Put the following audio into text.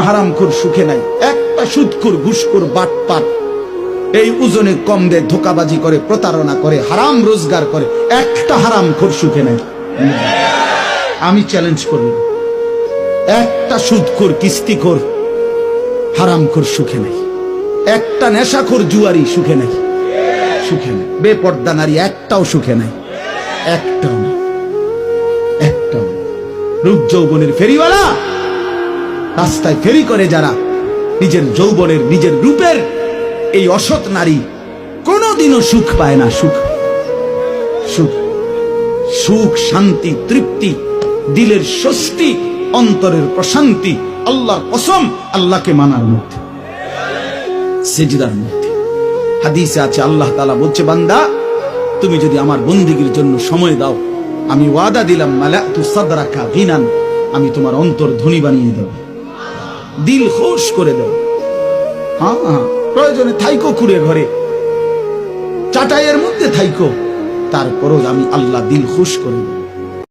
হারামখোর সুখে নাই। একটা সুদখোর, ঘুষখোর, বাটপাট এই ওজনে কম দেয়, ধোকাবাজি করে, প্রতারণা করে, হারাম রোজগার করে, একটা হারামখোর সুখে নাই। আমি চ্যালেঞ্জ করি, একটা সুদখোর, কিস্তিখোর, হারামখোর সুখে নাই। একটা নেশাখোর, জুয়ারি সুখে নাই, সুখে নাই। বেপর্দা নারী একটাও সুখে নাই, একটাও না, একটাও না। রূপ যৌবনের ফেরিওয়ালা, রাস্তায় ফেরি করে যারা, নিজের যৌবনের, নিজের রূপের এই অসৎ নারী কোনদিনও সুখ পায় না। সুখ, সুখ, সুখ, শান্তি, তৃপ্তি, দিলের স্বস্তি, অন্তরের প্রশান্তি আল্লাহর কসম আল্লাহকে মানার মধ্যে, সিজদার মধ্যে। হাদিসে আছে আল্লাহ তাআলা বলছে, বান্দা তুমি যদি আমার বন্দেগীর জন্য সময় দাও, আমি ওয়াদা দিলাম, মালাতু সাদরাকা গিনান, আমি তোমার অন্তর ধনী বানিয়ে দেব, দিল খুশ করে দেব। হ্যাঁ, প্রয়োজনে থাইকো কুড়ে ঘরে, চাটাইয়ের মধ্যে থাইকো, তারপরও আমি আল্লাহ দিল খুশ করে দেব।